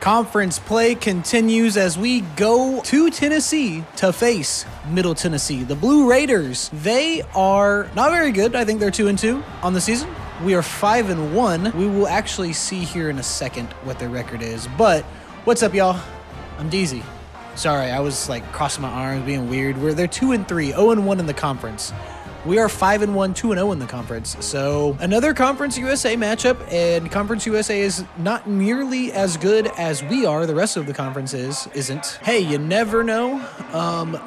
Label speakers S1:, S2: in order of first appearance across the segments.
S1: Conference play continues as we go to Tennessee to face Middle Tennessee. The Blue Raiders, they are not very good. I think they're 2-2 on the season. We are 5-1. We will actually see here in a second what their record is. But what's up, y'all? I'm Deezy. Sorry, I was like crossing my arms, being weird. They're 2-3, 0-1 in the conference. We are 5-1, 2-0 in the conference. So another Conference USA matchup, and Conference USA is not nearly as good as we are. The rest of the conference isn't. Hey, you never know.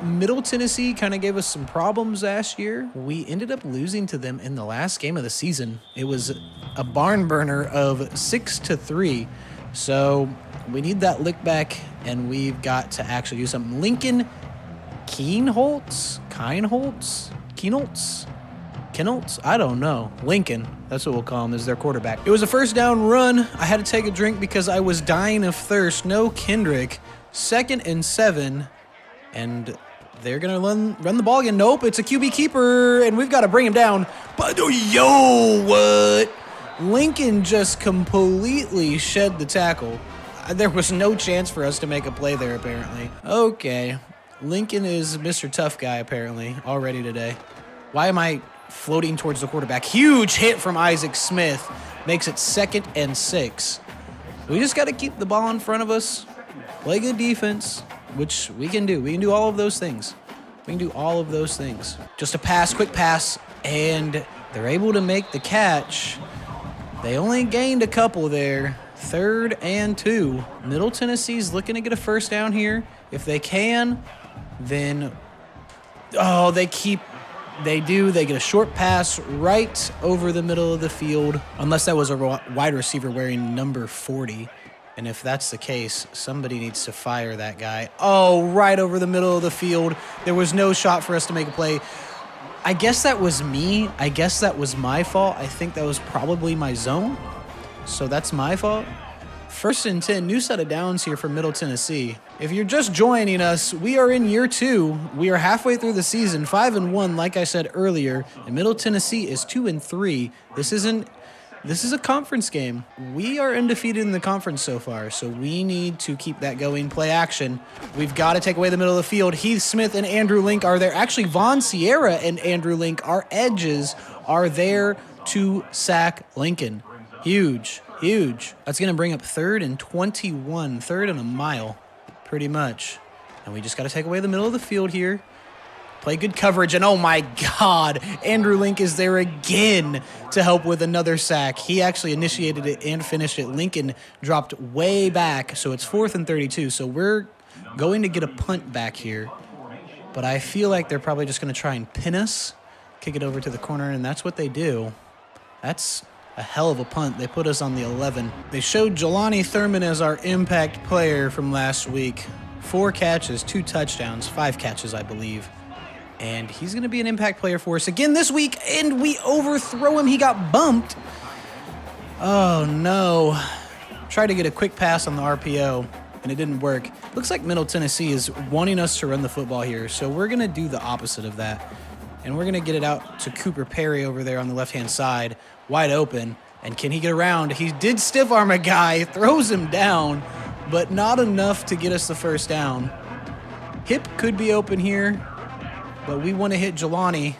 S1: Middle Tennessee kind of gave us some problems last year. We ended up losing to them in the last game of the season. It was a barn burner of 6-3. So we need that lick back, and we've got to actually do something. Lincoln Kienholz? I don't know. Lincoln, that's what we'll call him, is their quarterback. It was a first down run. I had to take a drink because I was dying of thirst. No Kendrick. 2nd and 7. And they're going to run the ball again. Nope, it's a QB keeper, and we've got to bring him down. But yo, what? Lincoln just completely shed the tackle. There was no chance for us to make a play there, apparently. Okay. Lincoln is Mr. Tough Guy, apparently, already today. Why am I floating towards the quarterback? Huge hit from Isaac Smith. Makes it 2nd and 6. We just got to keep the ball in front of us, play good defense, which we can do. We can do all of those things. Just a pass, quick pass, and they're able to make the catch. They only gained a couple there. 3rd and 2. Middle Tennessee's looking to get a first down here. If they can, then, they do. They get a short pass right over the middle of the field, unless that was a wide receiver wearing number 40. And if that's the case, somebody needs to fire that guy. Oh, right over the middle of the field. There was no shot for us to make a play. I guess that was me. I guess that was my fault. I think that was probably my zone. So that's my fault. 1st and 10, new set of downs here for Middle Tennessee. If you're just joining us, we are in year 2. We are halfway through the season, 5-1, like I said earlier, and Middle Tennessee is 2-3. This is a conference game. We are undefeated in the conference so far, so we need to keep that going. Play action. We've got to take away the middle of the field. Heath Smith and Andrew Link are there. Actually, Von Sierra and Andrew Link, our edges, are there to sack Lincoln. Huge. That's going to bring up 3rd and 21, 3rd and a mile, pretty much. And we just got to take away the middle of the field here. Play good coverage, and oh my God, Andrew Link is there again to help with another sack. He actually initiated it and finished it. Lincoln dropped way back, so it's 4th and 32. So we're going to get a punt back here. But I feel like they're probably just going to try and pin us, kick it over to the corner, and that's what they do. That's a hell of a punt. They put us on the 11. They showed JULANI THURMAN as our impact player from last week. 4 catches, 2 touchdowns, 5 catches, I believe. And he's going to be an impact player for us again this week, and we overthrow him. He got bumped. Oh, no. Tried to get a quick pass on the RPO, and it didn't work. Looks like Middle Tennessee is wanting us to run the football here, so we're going to do the opposite of that. And we're going to get it out to Cooper Perry over there on the left-hand side, wide open. And can he get around? He did stiff arm a guy, throws him down, but not enough to get us the first down. Hip could be open here, but we want to hit JULANI.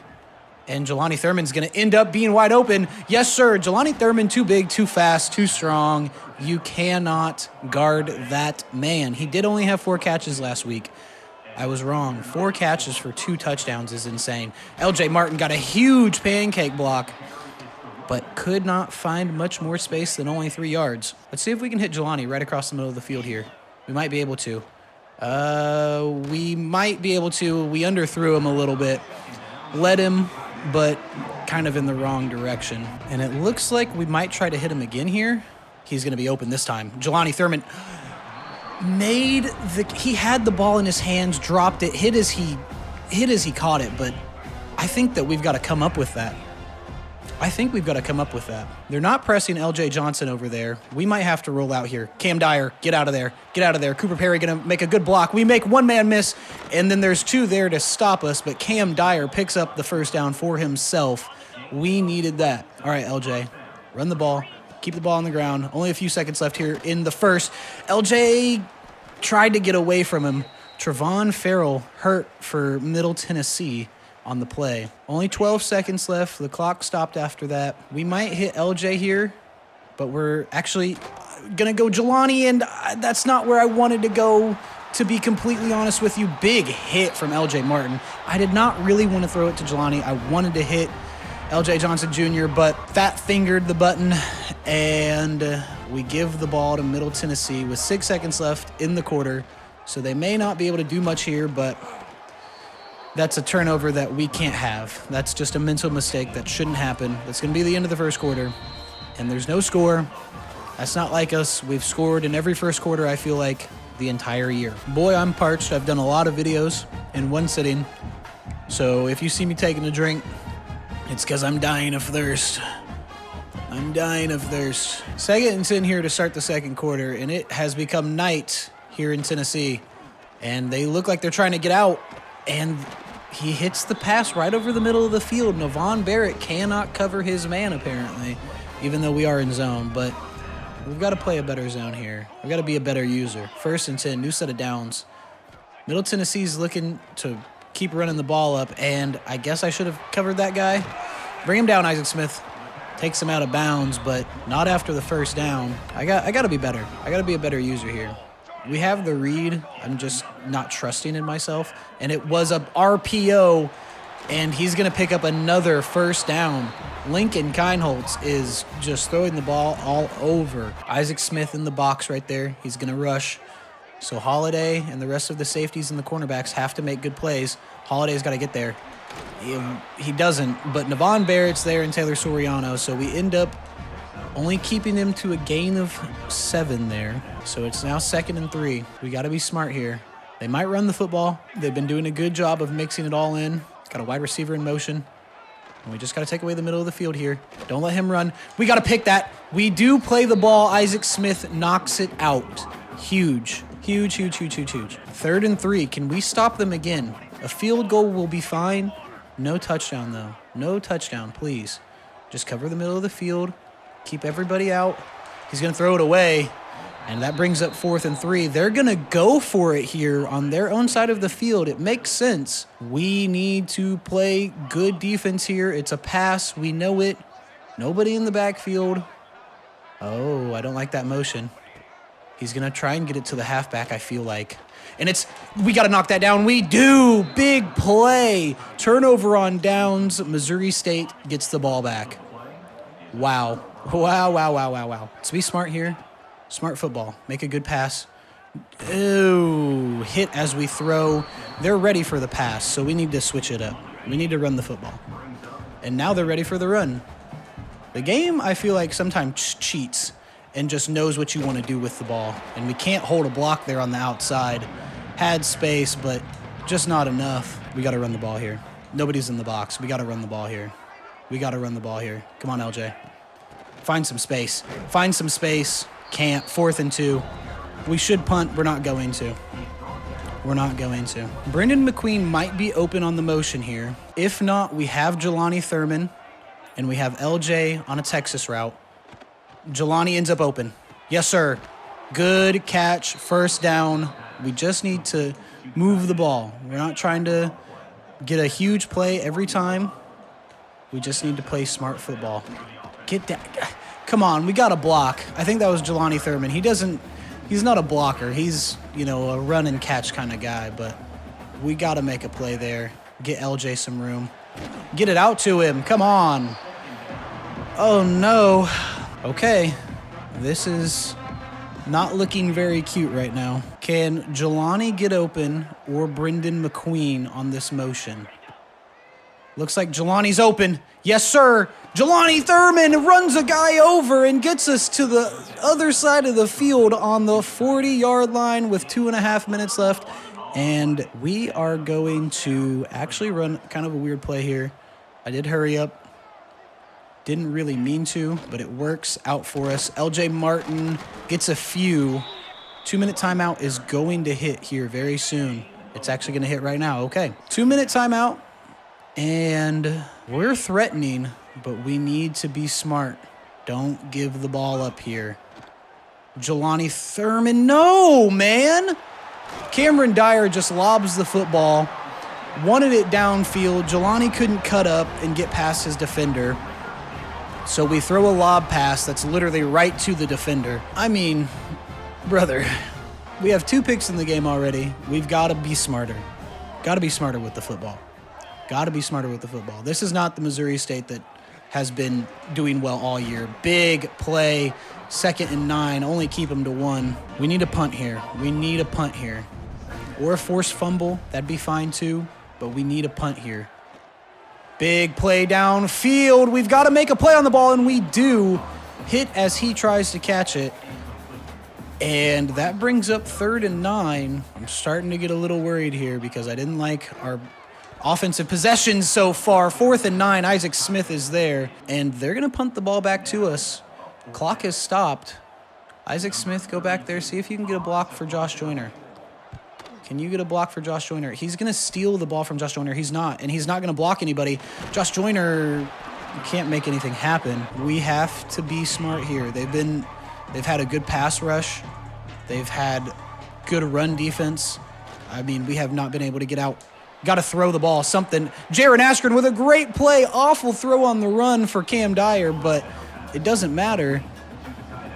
S1: And JULANI THURMAN's going to end up being wide open. Yes, sir. JULANI THURMAN, too big, too fast, too strong. You cannot guard that man. He did only have 4 catches last week. I was wrong. 4 catches for 2 touchdowns is insane. LJ Martin got a huge pancake block, but could not find much more space than only 3 yards. Let's see if we can hit JULANI right across the middle of the field here. We might be able to. We underthrew him a little bit. Led him, but kind of in the wrong direction. And it looks like we might try to hit him again here. He's going to be open this time. JULANI THURMAN he had the ball in his hands, dropped it, hit as he caught it, but I think that we've got to come up with that. They're not pressing LJ Johnson over there. We might have to roll out here. Cam Dyer, get out of there. Cooper Perry going to make a good block. We make 1 man miss, and then there's 2 there to stop us, but Cam Dyer picks up the first down for himself. We needed that. All right, LJ, run the ball. Keep the ball on the ground. Only a few seconds left here in the first. LJ tried to get away from him. Trevon Farrell hurt for Middle Tennessee on the play. Only 12 seconds left. The clock stopped after that. We might hit LJ here, but we're actually going to go JULANI, and that's not where I wanted to go, to be completely honest with you. Big hit from LJ Martin. I did not really want to throw it to JULANI. I wanted to hit LJ Johnson Jr., but fat fingered the button, and we give the ball to Middle Tennessee with 6 seconds left in the quarter. So they may not be able to do much here, but that's a turnover that we can't have. That's just a mental mistake that shouldn't happen. That's going to be the end of the first quarter, and there's no score. That's not like us. We've scored in every first quarter, I feel like, the entire year. Boy, I'm parched. I've done a lot of videos in one sitting, so if you see me taking a drink, it's because I'm dying of thirst. I'm dying of thirst. 2nd and 10 here to start the second quarter, and it has become night here in Tennessee, and they look like they're trying to get out, and he hits the pass right over the middle of the field. Navon Barrett cannot cover his man, apparently, even though we are in zone, but we've got to play a better zone here. We've got to be a better user. 1st and 10, new set of downs. Middle Tennessee's looking to keep running the ball up, and I guess I should have covered that guy. Bring him down, Isaac Smith. Takes him out of bounds, but not after the first down. I got to be better. I got to be a better user here. We have the read. I'm just not trusting in myself. And it was a RPO, and he's going to pick up another first down. Lincoln Kineholtz is just throwing the ball all over. Isaac Smith in the box right there. He's going to rush. So Holiday and the rest of the safeties and the cornerbacks have to make good plays. Holiday's got to get there. He doesn't, but Navon Barrett's there and Taylor Soriano, so we end up only keeping them to a gain of 7 there. So it's now 2nd and 3. We got to be smart here. They might run the football. They've been doing a good job of mixing it all in. Got a wide receiver in motion. And we just got to take away the middle of the field here. Don't let him run. We got to pick that. We do play the ball. Isaac Smith knocks it out. Huge. Huge, huge, huge, huge, huge. 3rd and 3. Can we stop them again? A field goal will be fine. No touchdown, though. No touchdown, please. Just cover the middle of the field. Keep everybody out. He's going to throw it away, and that brings up 4th and 3. They're going to go for it here on their own side of the field. It makes sense. We need to play good defense here. It's a pass. We know it. Nobody in the backfield. Oh, I don't like that motion. He's going to try and get it to the halfback, I feel like. And we got to knock that down. We do. Big play. Turnover on downs. Missouri State gets the ball back. Wow. Wow, wow, wow, wow, wow. Let's be smart here. Smart football. Make a good pass. Ooh, hit as we throw. They're ready for the pass, so we need to switch it up. We need to run the football. And now they're ready for the run. The game, I feel like, sometimes cheats and just knows what you want to do with the ball. And we can't hold a block there on the outside. Had space, but just not enough. We got to run the ball here. Nobody's in the box. We got to run the ball here. We got to run the ball here. Come on, LJ. Find some space. Find some space. Can't. 4th and 2. We should punt. We're not going to. We're not going to. Brendan McQueen might be open on the motion here. If not, we have JULANI Thurman, and we have LJ on a Texas route. JULANI ends up open. Yes, sir. Good catch. First down. We just need to move the ball. We're not trying to get a huge play every time. We just need to play smart football. Get that. Come on. We got a block. I think that was JULANI Thurman. He's not a blocker. He's, a run and catch kind of guy, but we got to make a play there. Get LJ some room. Get it out to him. Come on. Oh, no. Okay, this is not looking very cute right now. Can JULANI get open or Brendan McQueen on this motion? Looks like JULANI's open. Yes, sir. JULANI Thurman runs a guy over and gets us to the other side of the field on the 40-yard line with 2.5 minutes left. And we are going to actually run kind of a weird play here. I did hurry up. Didn't really mean to, but it works out for us. LJ Martin gets a few. 2-minute timeout is going to hit here very soon. It's actually going to hit right now. Okay. 2-minute timeout. And we're threatening, but we need to be smart. Don't give the ball up here. JULANI THURMAN. No, man. Cameron Dyer just lobs the football. Wanted it downfield. JULANI couldn't cut up and get past his defender. So we throw a lob pass that's literally right to the defender. I mean, brother, we have 2 picks in the game already. We've got to be smarter. Got to be smarter with the football. Got to be smarter with the football. This is not the Missouri State that has been doing well all year. Big play, 2nd and 9. Only keep them to 1. We need a punt here. We need a punt here. Or a forced fumble. That'd be fine too. But we need a punt here. Big play downfield. We've got to make a play on the ball, and we do. Hit as he tries to catch it. And that brings up 3rd and 9. I'm starting to get a little worried here because I didn't like our offensive possessions so far. 4th and 9. Isaac Smith is there. And they're going to punt the ball back to us. Clock has stopped. Isaac Smith, go back there. See if you can get a block for Josh Joyner. Can you get a block for Josh Joyner? He's going to steal the ball from Josh Joyner. He's not. And he's not going to block anybody. Josh Joyner can't make anything happen. We have to be smart here. They've had a good pass rush. They've had good run defense. I mean, we have not been able to get out. Got to throw the ball, something. Jaron Askren with a great play. Awful throw on the run for Cam Dyer, but it doesn't matter.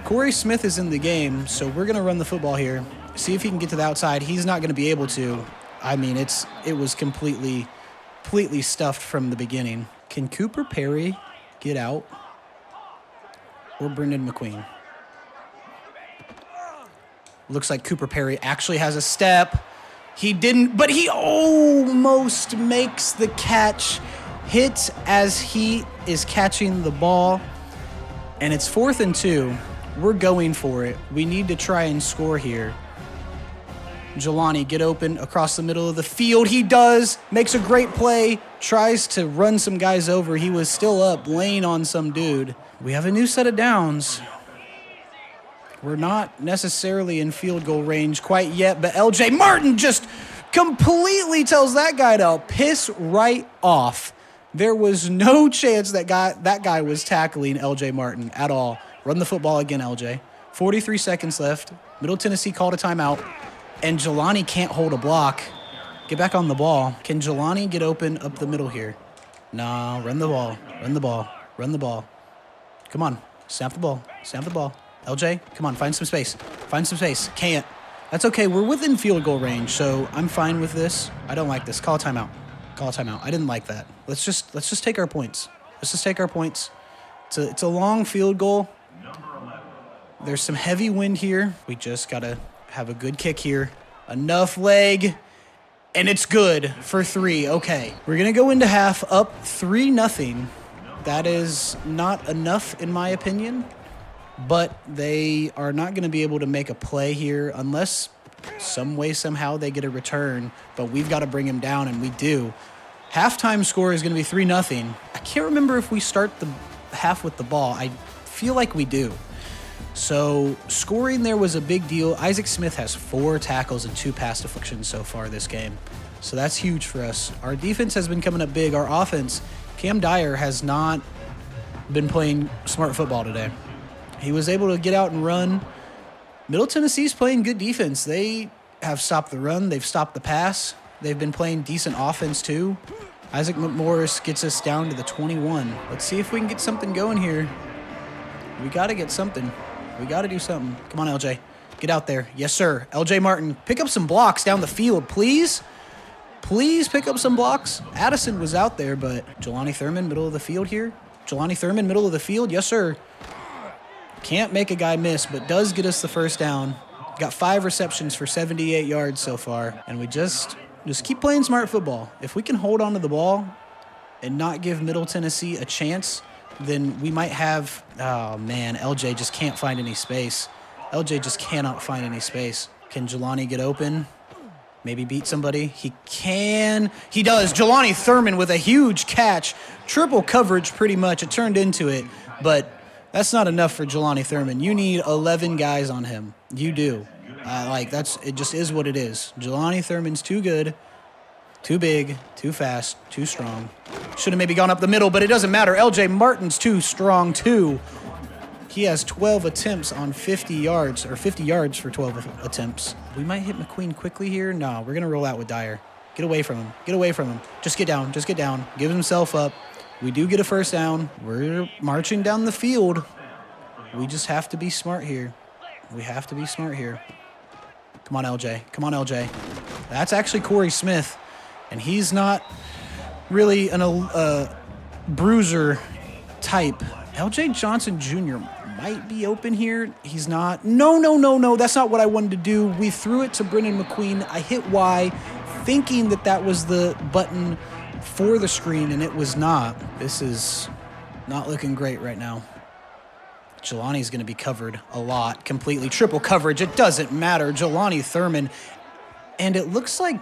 S1: Corey Smith is in the game, so we're going to run the football here. See if he can get to the outside. He's not going to be able to. I mean, it was completely stuffed from the beginning. Can Cooper Perry get out? Or Brendan McQueen? Looks like Cooper Perry actually has a step. He didn't, but he almost makes the catch. Hits as he is catching the ball. And it's 4th and 2. We're going for it. We need to try and score here. JULANI, get open across the middle of the field. He does. Makes a great play. Tries to run some guys over. He was still up, laying on some dude. We have a new set of downs. We're not necessarily in field goal range quite yet, but LJ Martin just completely tells that guy to piss right off. There was no chance that guy was tackling LJ Martin at all. Run the football again, LJ. 43 seconds left. Middle Tennessee called a timeout. And JULANI can't hold a block. Get back on the ball. Can JULANI get open up the middle here? Nah, run the ball. Run the ball. Run the ball. Come on. Snap the ball. Snap the ball. LJ, come on. Find some space. Find some space. Can't. That's okay. We're within field goal range, so I'm fine with this. I don't like this. Call a timeout. Call a timeout. I didn't like that. Let's just take our points. Let's just take our points. It's a long field goal. There's some heavy wind here. We just got to have a good kick here. Enough leg. And it's good for 3. Okay. We're going to go into half up 3-0. That is not enough in my opinion. But they are not going to be able to make a play here unless some way, somehow they get a return. But we've got to bring him down, and we do. Halftime score is going to be 3-0. I can't remember if we start the half with the ball. I feel like we do. So scoring there was a big deal. Isaac Smith has 4 tackles and 2 pass deflections so far this game. So that's huge for us. Our defense has been coming up big. Our offense, Cam Dyer has not been playing smart football today. He was able to get out and run. Middle Tennessee's playing good defense. They have stopped the run. They've stopped the pass. They've been playing decent offense too. Isaac McMorris gets us down to the 21. Let's see if we can get something going here. We got to get something. We got to do something. Come on, LJ. Get out there. Yes, sir. LJ Martin, pick up some blocks down the field, please. Please pick up some blocks. Addison was out there, but JULANI THURMAN, middle of the field here. JULANI THURMAN, middle of the field. Yes, sir. Can't make a guy miss, but does get us the first down. Got 5 receptions for 78 yards so far. And we just keep playing smart football. If we can hold on to the ball and not give Middle Tennessee a chance, then we might have, oh man, LJ just can't find any space. LJ just cannot find any space. Can JULANI get open? Maybe beat somebody? He can. He does. JULANI THURMAN with a huge catch. Triple coverage pretty much. It turned into it, but that's not enough for JULANI THURMAN. You need 11 guys on him. You do. It just is what it is. JULANI THURMAN's too good, too big, too fast, too strong. Should have maybe gone up the middle, but it doesn't matter. LJ Martin's too strong too. He has 12 attempts on 50 yards, or 50 yards for 12 attempts. We might hit McQueen quickly here. No, we're going to roll out with Dyer. Get away from him. Get away from him. Just get down. Just get down. Give himself up. We do get a first down. We're marching down the field. We just have to be smart here. We have to be smart here. Come on, LJ. Come on, LJ. That's actually Corey Smith, and he's not really a bruiser type. LJ Johnson Jr. might be open here. He's not. No. That's not what I wanted to do. We threw it to Brendan McQueen. I hit Y, thinking that was the button for the screen, and it was not. This is not looking great right now. JULANI's going to be covered a lot, completely triple coverage. It doesn't matter. JULANI Thurman, and it looks like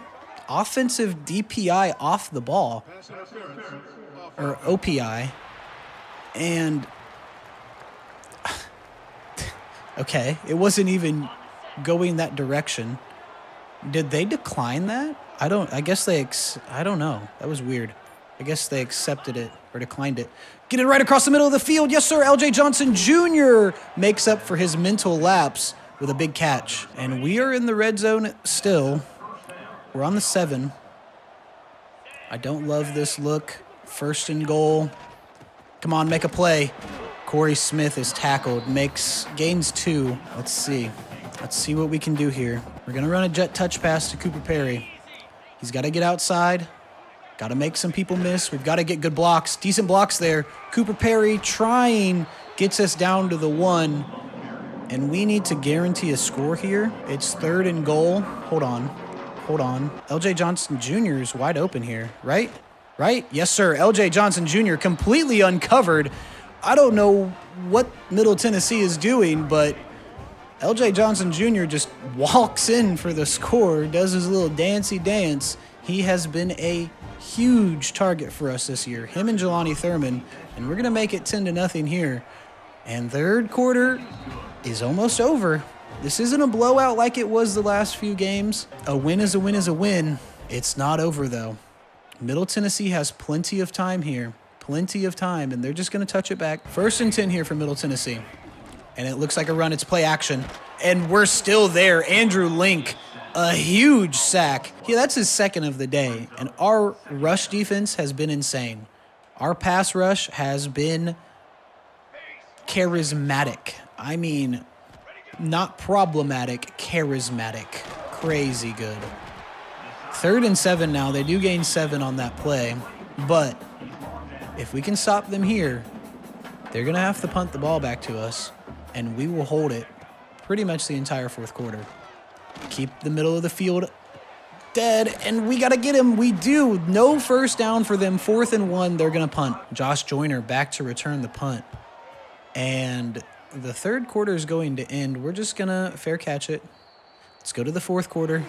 S1: offensive DPI off the ball, or OPI, and okay, it wasn't even going that direction. Did they decline that? I guess they, I don't know. That was weird. I guess they accepted it or declined it. Get it right across the middle of the field. Yes, sir. LJ Johnson Jr. makes up for his mental lapse with a big catch. And we are in the red zone still. We're on the 7. I don't love this look. First and goal. Come on, make a play. Corey Smith is tackled. Gains 2. Let's see. Let's see what we can do here. We're going to run a jet touch pass to Cooper Perry. He's got to get outside. Got to make some people miss. We've got to get good blocks. Decent blocks there. Cooper Perry gets us down to the 1. And we need to guarantee a score here. It's 3rd and goal. Hold on. LJ Johnson Jr. is wide open here, right? Right? Yes, sir. LJ Johnson Jr. completely uncovered. I don't know what Middle Tennessee is doing, but LJ Johnson Jr. just walks in for the score, does his little dancey dance. He has been a huge target for us this year. Him and JULANI Thurman, and we're going to make it 10-0 here. And third quarter is almost over. This isn't a blowout like it was the last few games. A win is a win is a win. It's not over, though. Middle Tennessee has plenty of time here. Plenty of time, and they're just going to touch it back. 1st and 10 here for Middle Tennessee. And it looks like a run. It's play action. And we're still there. Andrew Link, a huge sack. Yeah, that's his 2nd of the day. And our rush defense has been insane. Our pass rush has been charismatic. I mean, not problematic, charismatic. Crazy good. 3rd and 7 now. They do gain 7 on that play. But if we can stop them here, they're going to have to punt the ball back to us. And we will hold it pretty much the entire 4th quarter. Keep the middle of the field dead, and we got to get him. We do. No first down for them. 4th and 1, they're going to punt. Josh Joyner back to return the punt. And the 3rd quarter is going to end. We're just going to fair catch it. Let's go to the 4th quarter,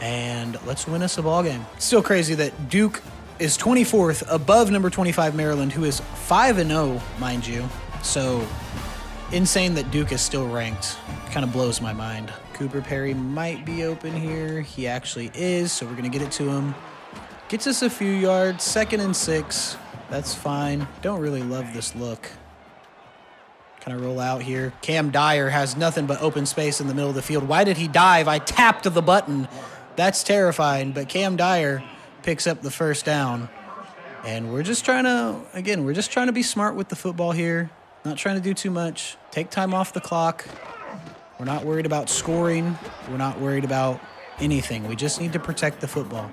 S1: and let's win us a ball game. Still crazy that Duke is 24th above number 25 Maryland, who is 5-0, mind you. So insane that Duke is still ranked. Kind of blows my mind. Cooper Perry might be open here. He actually is, so we're going to get it to him. Gets us a few yards. 2nd and 6. That's fine. Don't really love this look. Kind of roll out here. Cam Dyer has nothing but open space in the middle of the field. Why did he dive? I tapped the button. That's terrifying, but Cam Dyer picks up the first down. And we're just trying to be smart with the football here. Not trying to do too much. Take time off the clock. We're not worried about scoring. We're not worried about anything. We just need to protect the football.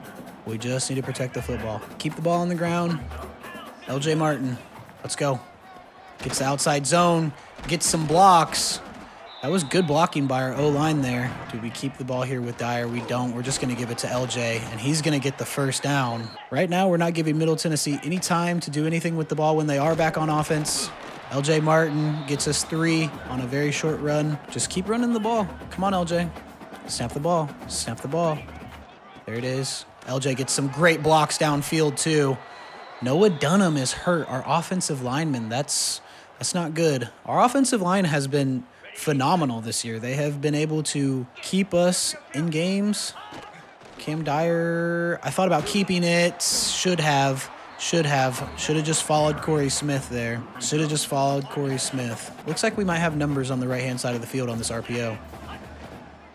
S1: Keep the ball on the ground. LJ Martin, let's go. Gets the outside zone. Gets some blocks. That was good blocking by our O-line there. Do we keep the ball here with Dyer? We don't. We're just going to give it to LJ, and he's going to get the first down. Right now, we're not giving Middle Tennessee any time to do anything with the ball when they are back on offense. LJ Martin gets us 3 on a very short run. Just keep running the ball. Come on, LJ. Snap the ball. There it is. LJ gets some great blocks downfield, too. Noah Dunham is hurt, our offensive lineman. That's not good. Our offensive line has been phenomenal this year. They have been able to keep us in games. Cam Dyer, I thought about keeping it. Should have. Should have just followed Corey Smith there. Should have just followed Corey Smith. Looks like we might have numbers on the right-hand side of the field on this RPO.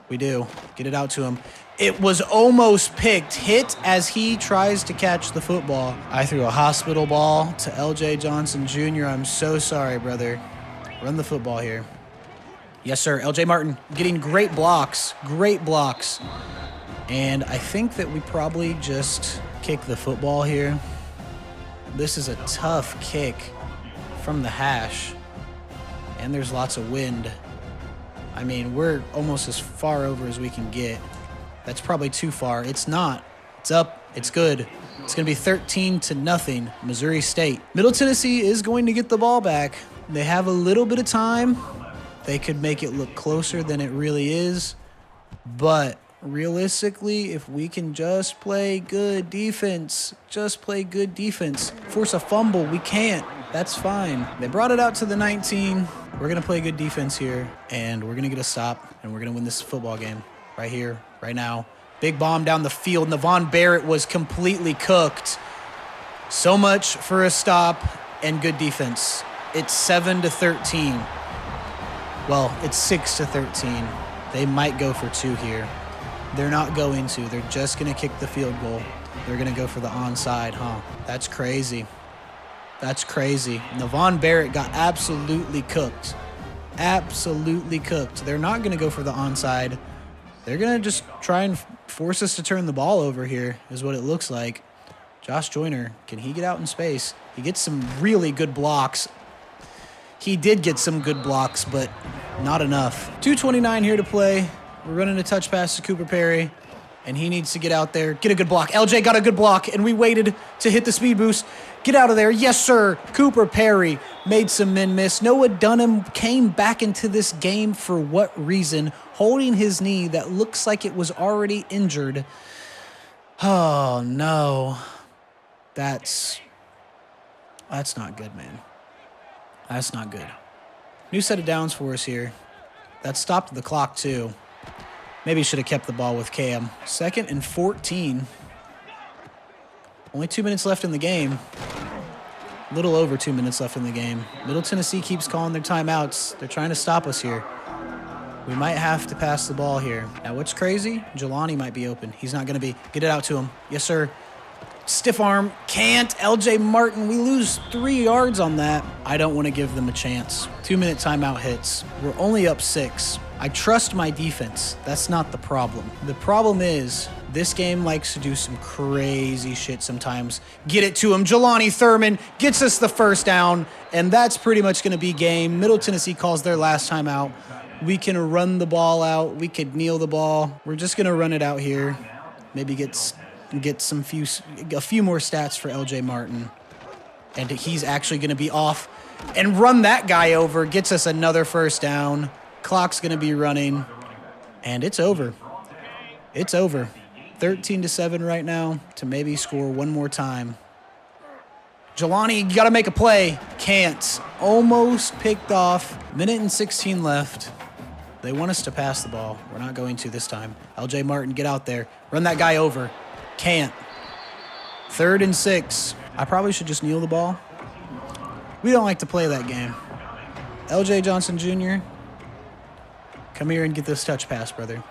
S1: We do. Get it out to him. It was almost picked. Hit as he tries to catch the football. I threw a hospital ball to LJ Johnson Jr. I'm so sorry, brother. Run the football here. Yes, sir. LJ Martin getting great blocks. Great blocks. And I think that we probably just kick the football here. This is a tough kick from the hash. And there's lots of wind. I mean, we're almost as far over as we can get. That's probably too far. It's not. It's up. It's good. It's going to be 13-0, Missouri State. Middle Tennessee is going to get the ball back. They have a little bit of time. They could make it look closer than it really is. But realistically, if we can just play good defense, force a fumble, we can't. That's fine. They brought it out to the 19. We're going to play good defense here, and we're going to get a stop, and we're going to win this football game right here, right now. Big bomb down the field. Navon Barrett was completely cooked. So much for a stop and good defense. It's 7-13. Well, it's 6-13. They might go for 2 here. They're not going to. They're just going to kick the field goal. They're going to go for the onside, huh? That's crazy. That's crazy. Navon Barrett got absolutely cooked. Absolutely cooked. They're not going to go for the onside. They're going to just try and force us to turn the ball over here, is what it looks like. Josh Joyner, can he get out in space? He gets some really good blocks. He did get some good blocks, but not enough. 2:29 here to play. We're running a touch pass to Cooper Perry, and he needs to get out there, get a good block. LJ got a good block, and we waited to hit the speed boost. Get out of there. Yes, sir. Cooper Perry made some men miss. Noah Dunham came back into this game for what reason? Holding his knee that looks like it was already injured. Oh, no. That's not good, man. That's not good. New set of downs for us here. That stopped the clock, too. Maybe should have kept the ball with Cam. 2nd and 14. Only 2 minutes left in the game. A little over 2 minutes left in the game. Middle Tennessee keeps calling their timeouts. They're trying to stop us here. We might have to pass the ball here. Now, what's crazy? JULANI might be open. He's not going to be. Get it out to him. Yes, sir. Stiff arm. Can't. LJ Martin. We lose 3 yards on that. I don't want to give them a chance. 2-minute timeout hits. We're only up 6. I trust my defense. That's not the problem. The problem is this game likes to do some crazy shit sometimes. Get it to him. JULANI THURMAN gets us the first down, and that's pretty much going to be game. Middle Tennessee calls their last timeout. We can run the ball out. We could kneel the ball. We're just going to run it out here. Maybe get a few more stats for LJ Martin. And he's actually going to be off and run that guy over. Gets us another first down. Clock's going to be running, and it's over. It's over. 13-7 right now to maybe score one more time. JULANI, you got to make a play. Can't. Almost picked off. 1:16 left. They want us to pass the ball. We're not going to this time. LJ Martin, get out there. Run that guy over. Can't. 3rd and 6. I probably should just kneel the ball. We don't like to play that game. LJ Johnson Jr., come here and get this touch pass, brother.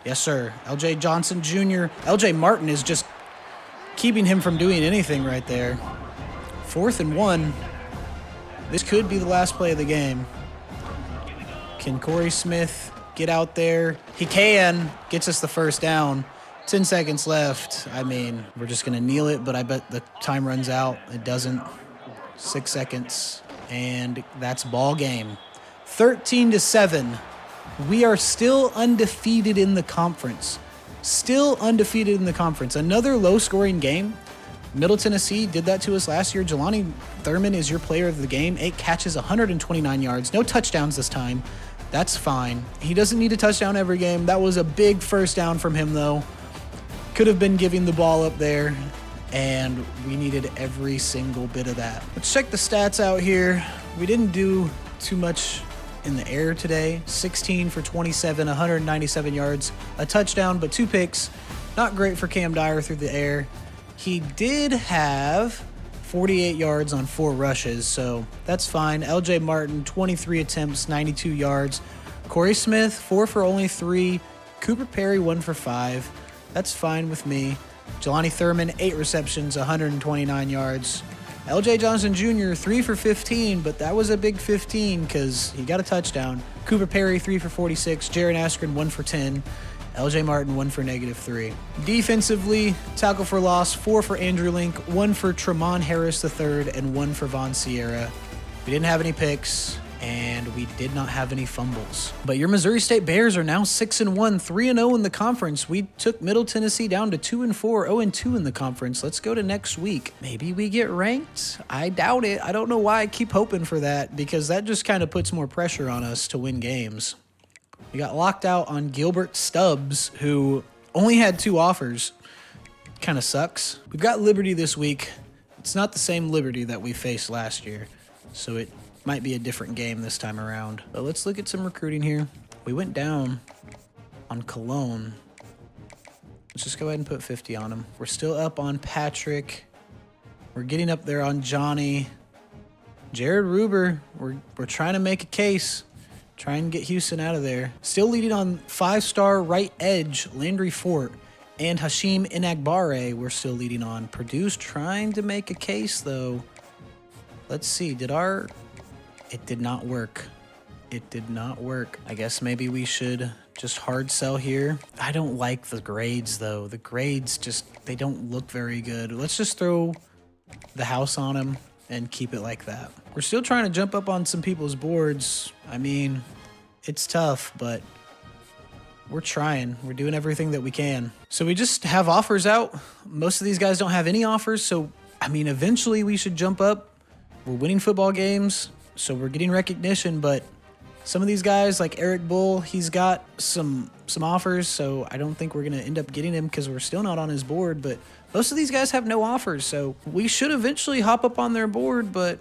S1: Yes, sir. LJ Johnson Jr. LJ Martin is just keeping him from doing anything right there. 4th and 1. This could be the last play of the game. Can Corey Smith get out there? He can. Gets us the first down. 10 seconds left. I mean, we're just going to kneel it, but I bet the time runs out. It doesn't. 6 seconds. And that's ball game. 13-7. We are still undefeated in the conference. Still undefeated in the conference. Another low-scoring game. Middle Tennessee did that to us last year. JULANI THURMAN is your player of the game. 8 catches, 129 yards. No touchdowns this time. That's fine. He doesn't need a touchdown every game. That was a big first down from him, though. Could have been giving the ball up there, and we needed every single bit of that. Let's check the stats out here. We didn't do too much in the air today. 16 for 27, 197 yards, a touchdown, but 2 picks. Not great for Cam Dyer through the air. He did have 48 yards on 4 rushes, so that's fine. LJ Martin, 23 attempts, 92 yards. Corey Smith, 4 for only 3. Cooper Perry, 1 for 5. That's fine with me. JULANI Thurman, 8 receptions, 129 yards. LJ Johnson Jr., 3 for 15, but that was a big 15 because he got a touchdown. Cooper Perry, 3 for 46. Jaron Askren, 1 for 10. LJ Martin, 1 for -3. Defensively, tackle for loss, 4 for Andrew Link, 1 for Tremont Harris III, and 1 for Von Sierra. We didn't have any picks, and we did not have any fumbles. But your Missouri State Bears are now 6-1, 3-0 in the conference. We took Middle Tennessee down to 2-4, 0-2 in the conference. Let's go to next week. Maybe we get ranked. I doubt it. I don't know why I keep hoping for that, because that just kind of puts more pressure on us to win games. We got locked out on Gilbert Stubbs, who only had 2 offers. Kind of sucks. We've got Liberty this week. It's not the same Liberty that we faced last year, so it might be a different game this time around. But let's look at some recruiting here. We went down on Cologne. Let's just go ahead and put 50 on him. We're still up on Patrick. We're getting up there on Johnny. Jared Ruber, we're trying to make a case. Try and get Houston out of there. Still leading on 5-star right edge, Landry Fort, and Hashim Inagbare we're still leading on. Purdue's trying to make a case, though. Let's see, it did not work. It did not work. I guess maybe we should just hard sell here. I don't like the grades, though. The grades they don't look very good. Let's just throw the house on him and keep it like that. We're still trying to jump up on some people's boards. I mean, it's tough, but we're trying. We're doing everything that we can. So we just have offers out. Most of these guys don't have any offers, so, I mean, eventually we should jump up. We're winning football games, so we're getting recognition, but some of these guys, like Eric Bull, he's got some offers, so I don't think we're going to end up getting him because we're still not on his board, but most of these guys have no offers, so we should eventually hop up on their board, but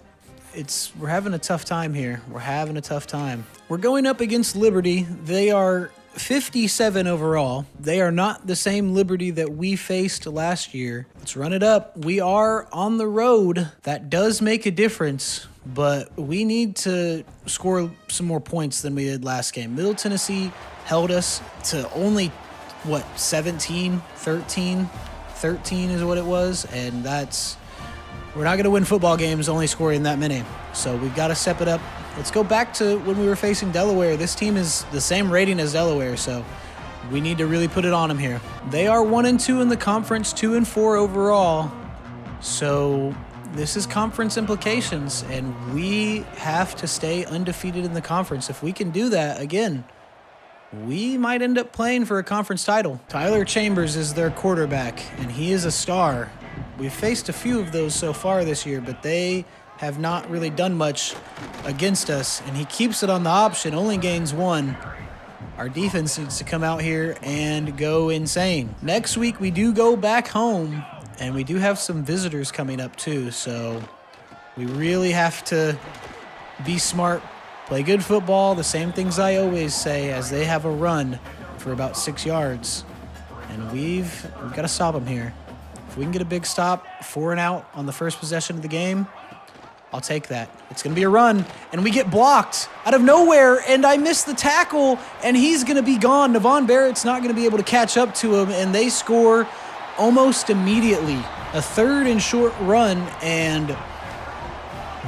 S1: we're having a tough time here. We're having a tough time. We're going up against Liberty. They are 57 overall. They are not the same Liberty that we faced last year. Let's run it up. We are on the road. That does make a difference, but we need to score some more points than we did last game. Middle Tennessee held us to only, 17, 13? 13 is what it was, and we're not going to win football games only scoring that many. So we've got to step it up. Let's go back to when we were facing Delaware. This team is the same rating as Delaware, so we need to really put it on them here. They are 1-2 in the conference, 2-4 overall. So this is conference implications, and we have to stay undefeated in the conference. If we can do that, again, we might end up playing for a conference title. Tyler Chambers is their quarterback, and he is a star. We've faced a few of those so far this year, but they have not really done much against us, and he keeps it on the option, only gains 1. Our defense needs to come out here and go insane. Next week, we do go back home, and we do have some visitors coming up too, so we really have to be smart, play good football, the same things I always say as they have a run for about 6 yards, and we've got to stop them here. If we can get a big stop, 4 and out on the first possession of the game, I'll take that. It's going to be a run, and we get blocked out of nowhere, and I miss the tackle, and he's going to be gone. Navon Barrett's not going to be able to catch up to him, and they score almost immediately. A 3rd and short run, and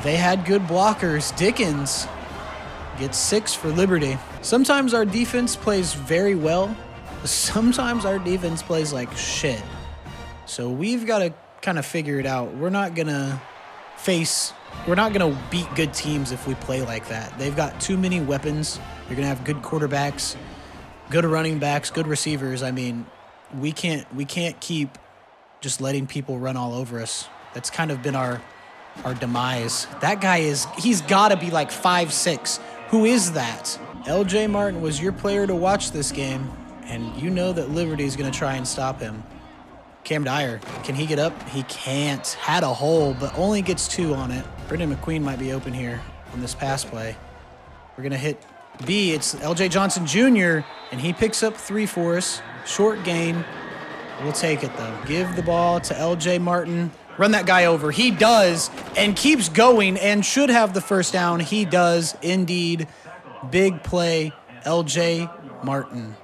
S1: they had good blockers. Dickens gets 6 for Liberty. Sometimes our defense plays very well. Sometimes our defense plays like shit. So we've got to kind of figure it out. We're not going to beat good teams if we play like that. They've got too many weapons. You're going to have good quarterbacks, good running backs, good receivers. I mean, we can't keep just letting people run all over us. That's kind of been our demise. That guy he's got to be like 5'6". Who is that? LJ Martin was your player to watch this game, and you know that Liberty is going to try and stop him. Cam Dyer, can he get up? He can't. Had a hole, but only gets 2 on it. Brendan McQueen might be open here on this pass play. We're going to hit B. It's LJ Johnson Jr., and he picks up 3 for us. Short gain. We'll take it, though. Give the ball to L.J. Martin. Run that guy over. He does, and keeps going, and should have the first down. He does, indeed. Big play, L.J. Martin.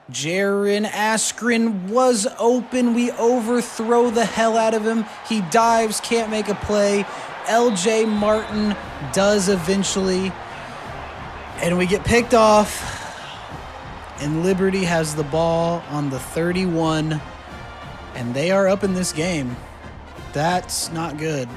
S1: Jaron Askren was open. We overthrow the hell out of him. He dives, can't make a play. L.J. Martin does eventually. And we get picked off. And Liberty has the ball on the 31. And they are up in this game. That's not good.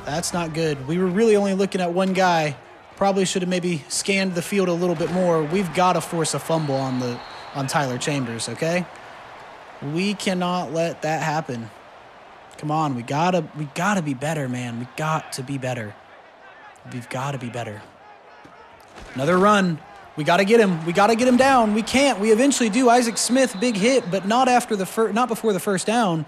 S1: That's not good. We were really only looking at one guy. Probably should have maybe scanned the field a little bit more. We've got to force a fumble on Tyler Chambers, okay? We cannot let that happen. Come on, we gotta be better, man. We got to be better. We've got to be better. Another run. We got to get him. We got to get him down. We can't. We eventually do. Isaac Smith, big hit, but not not before the first down.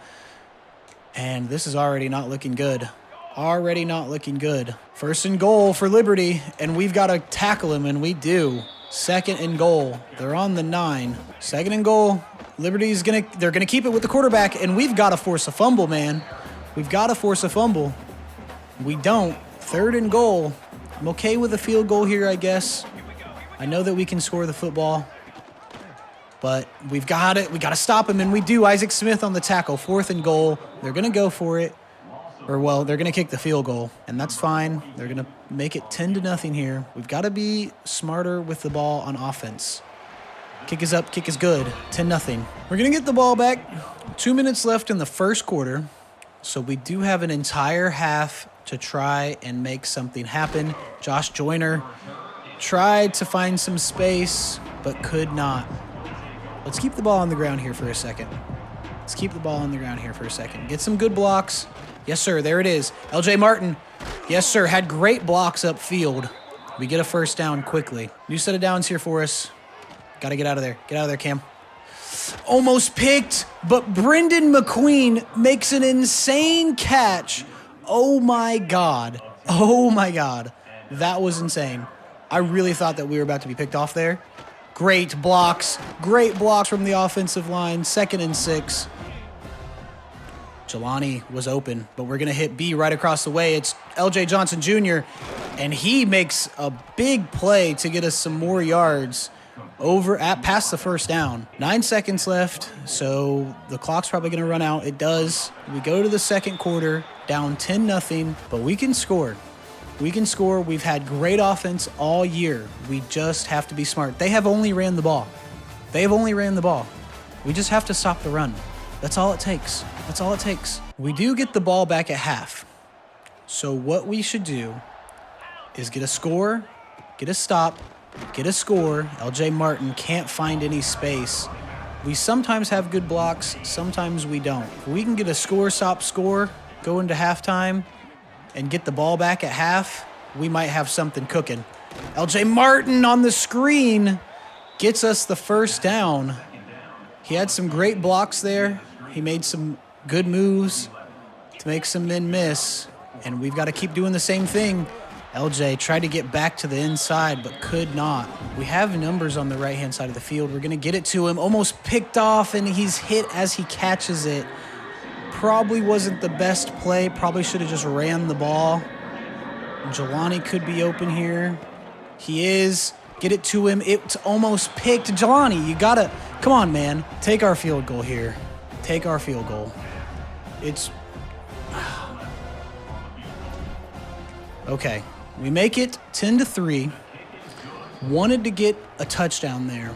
S1: And this is already not looking good. Already not looking good. First and goal for Liberty, and we've got to tackle him, and we do. Second and goal. They're on the 9. Second and goal. Liberty's they're gonna keep it with the quarterback, and we've got to force a fumble, man. We've got to force a fumble. We don't. Third and goal. I'm okay with a field goal here, I guess. I know that we can score the football, but we got to stop him, and we do. Isaac Smith on the tackle. Fourth and goal. They're going to go for it. Or, well, they're going to kick the field goal, and that's fine. They're going to make it 10-0 here. We've got to be smarter with the ball on offense. Kick is up. Kick is good. 10-0. We're going to get the ball back. 2 minutes left in the first quarter, so we do have an entire half to try and make something happen. Josh Joyner tried to find some space, but could not. Let's keep the ball on the ground here for a second. Let's keep the ball on the ground here for a second. Get some good blocks. Yes, sir. There it is. L.J. Martin. Yes, sir. Had great blocks upfield. We get a first down quickly. New set of downs here for us. Got to get out of there. Get out of there, Cam. Almost picked, but Brendan McQueen makes an insane catch. Oh, my God. Oh, my God. That was insane. I really thought that we were about to be picked off there. Great blocks from the offensive line. 2nd and 6. JULANI was open, but we're going to hit B right across the way. It's L.J. Johnson Jr., and he makes a big play to get us some more yards past the first down. 9 seconds left, so the clock's probably going to run out. It does. We go to the second quarter, down 10-0, but we can score. We can score. We've had great offense all year. We just have to be smart. They have only ran the ball. We just have to stop the run. That's all it takes. That's all it takes. We do get the ball back at half. So what we should do is get a score, get a stop, get a score. L.J. Martin can't find any space. We sometimes have good blocks, sometimes we don't. If we can get a score, stop, score, go into halftime, and get the ball back at half, we might have something cooking. L.J. Martin on the screen gets us the first down. He had some great blocks there. He made some good moves to make some men miss, and we've got to keep doing the same thing. LJ tried to get back to the inside, but could not. We have numbers on the right-hand side of the field. We're going to get it to him. Almost picked off, and he's hit as he catches it. Probably wasn't the best play. Probably should have just ran the ball. JULANI could be open here. He is. Get it to him. It's almost picked. JULANI, you got to... Come on, man. Take our field goal here. Take our field goal. It's... Okay. We make it 10-3. Wanted to get a touchdown there.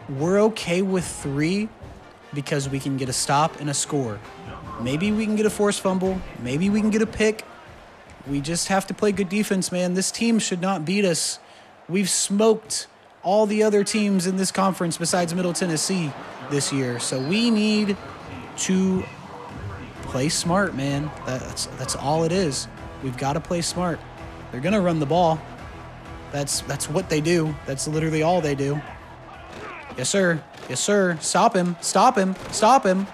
S1: We're okay with 3 because we can get a stop and a score. Maybe we can get a forced fumble. Maybe we can get a pick. We just have to play good defense, man. This team should not beat us. We've smoked all the other teams in this conference besides Middle Tennessee this year. So we need to play smart, man. That's all it is. We've got to play smart. They're going to run the ball. That's what they do. That's literally all they do. Yes, sir. Yes, sir. Stop him. Stop him. Stop him.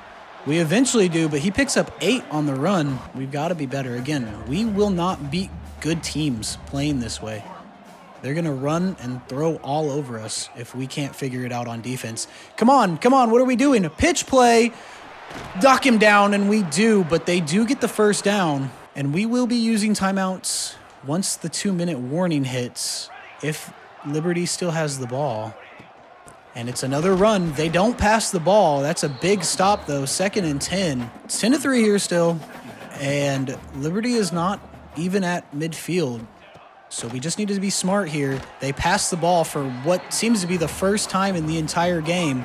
S1: We eventually do, but he picks up 8 on the run. We've got to be better. Again, we will not beat good teams playing this way. They're going to run and throw all over us if we can't figure it out on defense. Come on, come on, what are we doing? A pitch play, knock him down, and we do, but they do get the first down, and we will be using timeouts once the 2-minute warning hits if Liberty still has the ball. And it's another run. They don't pass the ball. That's a big stop, though. 2nd and 10. It's 10-3 here still, and Liberty is not even at midfield. So we just need to be smart here. They pass the ball for what seems to be the first time in the entire game,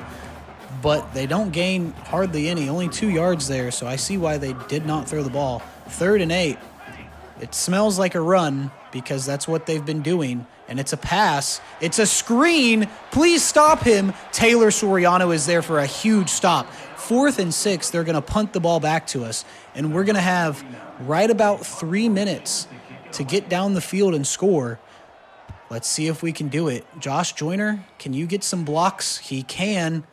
S1: but they don't gain hardly any, only 2 yards there, so I see why they did not throw the ball. 3rd and 8. It smells like a run because that's what they've been doing, and it's a pass. It's a screen. Please stop him. Taylor Soriano is there for a huge stop. 4th and 6, they're going to punt the ball back to us, and we're going to have right about 3 minutes to get down the field and score. Let's see if we can do it. Josh Joyner, can you get some blocks? He can,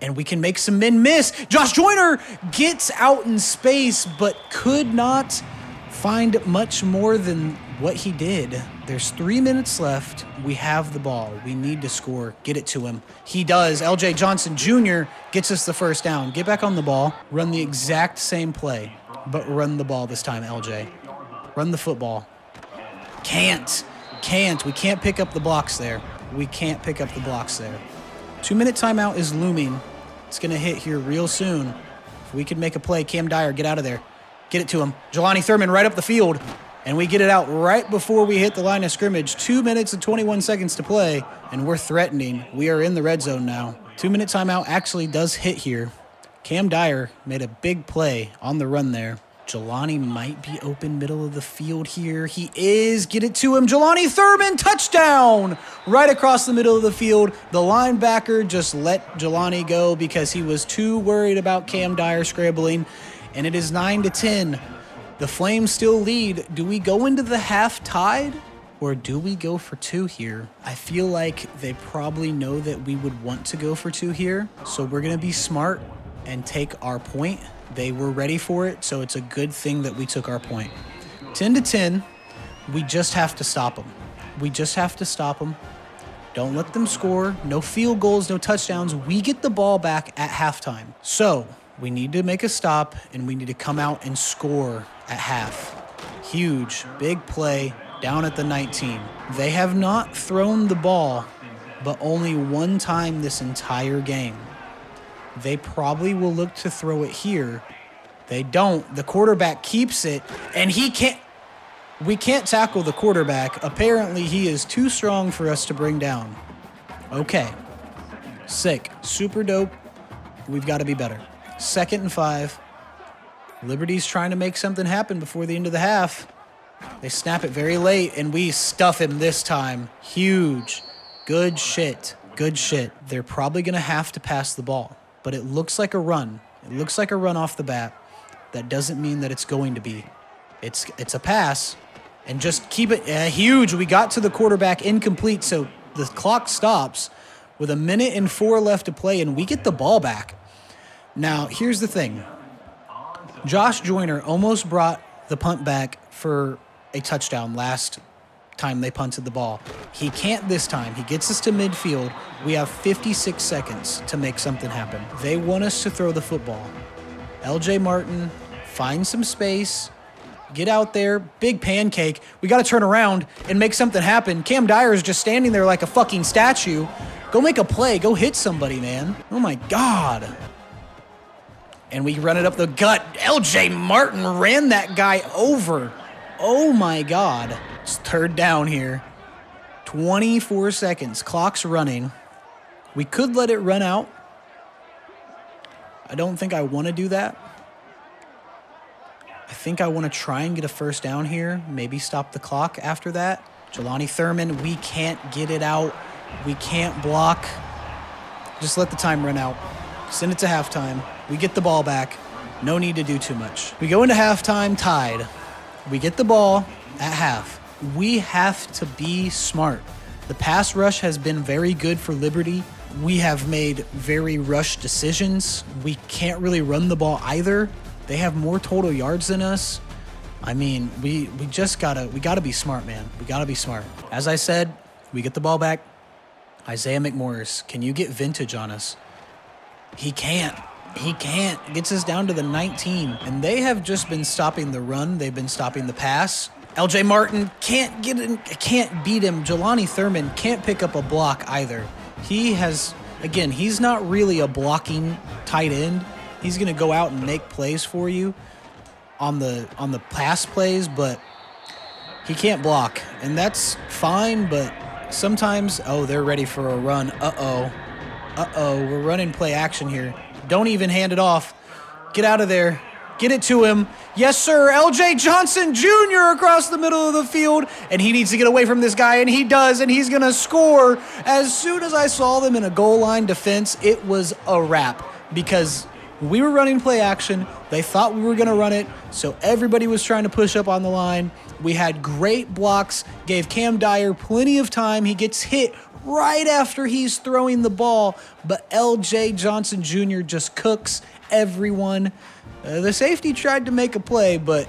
S1: and we can make some men miss. Josh Joyner gets out in space, but could not find much more than what he did. There's 3 minutes left. We have the ball. We need to score. Get it to him. He does. LJ Johnson Jr. gets us the first down. Get back on the ball. Run the exact same play, but run the ball this time, LJ. Run the football. Can't. We can't pick up the blocks there. 2-minute timeout is looming. It's going to hit here real soon. If we could make a play, Cam Dyer, get out of there. Get it to him. JULANI THURMAN right up the field. And we get it out right before we hit the line of scrimmage. 2 minutes and 21 seconds to play, and we're threatening. We are in the red zone now. 2-minute timeout actually does hit here. Cam Dyer made a big play on the run there. JULANI might be open middle of the field here. He is. Get it to him. JULANI THURMAN, touchdown! Right across the middle of the field. The linebacker just let JULANI go because he was too worried about Cam Dyer scrambling. And it is 9-10. The Flames still lead. Do we go into the half tied? Or do we go for 2 here? I feel like they probably know that we would want to go for 2 here. So we're going to be smart and take our point. They were ready for it, so it's a good thing that we took our point. 10-10, we just have to stop them. Don't let them score. No field goals, no touchdowns. We get the ball back at halftime. So we need to make a stop, and we need to come out and score at half. Huge, big play down at the 19. They have not thrown the ball, but only one time this entire game. They probably will look to throw it here. They don't. The quarterback keeps it, and we can't tackle the quarterback. Apparently, he is too strong for us to bring down. Okay. Sick. Super dope. We've got to be better. 2nd and 5. Liberty's trying to make something happen before the end of the half. They snap it very late, and we stuff him this time. Huge. Good shit. They're probably going to have to pass the ball. But it looks like a run. Off the bat. That doesn't mean that it's going to be. It's a pass. And just keep it huge. We got to the quarterback, incomplete, so the clock stops with 1:04 left to play, and we get the ball back. Now, here's the thing. Josh Joyner almost brought the punt back for a touchdown last time they punted the ball. He can't this time. He gets us to midfield. We have 56 seconds to make something happen. They want us to throw the football. LJ Martin, find some space, get out there, big pancake. We got to turn around and make something happen. Cam Dyer is just standing there like a fucking statue. Go make a play. Go hit somebody, man. Oh my God. And we run it up the gut. LJ Martin ran that guy over. Oh my God. It's 3rd down here. 24 seconds. Clock's running. We could let it run out. I don't think I want to do that. I think I want to try and get a first down here. Maybe stop the clock after that. JULANI THURMAN, we can't get it out. We can't block. Just let the time run out. Send it to halftime. We get the ball back. No need to do too much. We go into halftime tied. We get the ball at half. We have to be smart. The pass rush has been very good for Liberty. We have made very rushed decisions. We can't really run the ball either. They have more total yards than us. I mean, we gotta be smart, man. We gotta be smart. As I said, We get the ball back. Isaiah McMorris, can you get vintage on us? He can't. He can't. Gets us down to the 19. And they have just been stopping the run. They've been stopping the pass. LJ Martin can't get in, can't beat him. JULANI THURMAN can't pick up a block either. He has, again, he's not really a blocking tight end. He's going to go out and make plays for you on the pass plays, but he can't block. And that's fine, but sometimes, oh, they're ready for a run. Uh-oh, we're running play action here. Don't even hand it off. Get out of there. Get it to him. Yes, sir. LJ Johnson Jr. across the middle of the field, and he needs to get away from this guy, and he does, and he's going to score. As soon as I saw them in a goal line defense, it was a wrap because we were running play action. They thought we were going to run it, so everybody was trying to push up on the line. We had great blocks, gave Cam Dyer plenty of time. He gets hit right after he's throwing the ball, but LJ Johnson Jr. just cooks everyone. The safety tried to make a play, but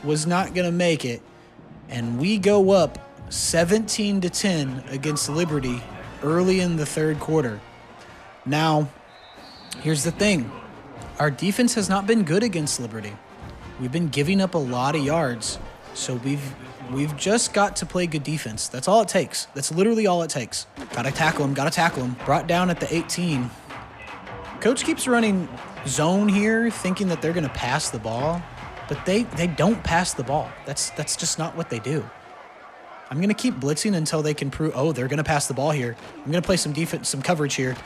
S1: was not going to make it. And we go up 17-10 against Liberty early in the third quarter. Now, here's the thing. Our defense has not been good against Liberty. We've been giving up a lot of yards. So we've just got to play good defense. That's all it takes. That's literally all it takes. Gotta tackle him. Brought down at the 18. Coach keeps running zone here, thinking that they're going to pass the ball, but they don't pass the ball. That's just not what they do. I'm going to keep blitzing until they can prove, oh, they're going to pass the ball here. I'm going to play some defense, some coverage here.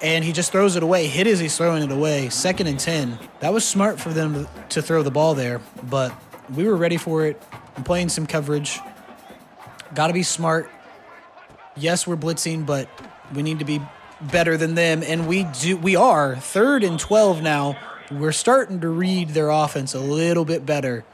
S1: And he just throws it away. Hit as he's throwing it away. 2nd and 10. That was smart for them to throw the ball there, but we were ready for it. I'm playing some coverage. Got to be smart. Yes, we're blitzing, but we need to be better than them, and we are. 3rd and 12 now. We're starting to read their offense a little bit better.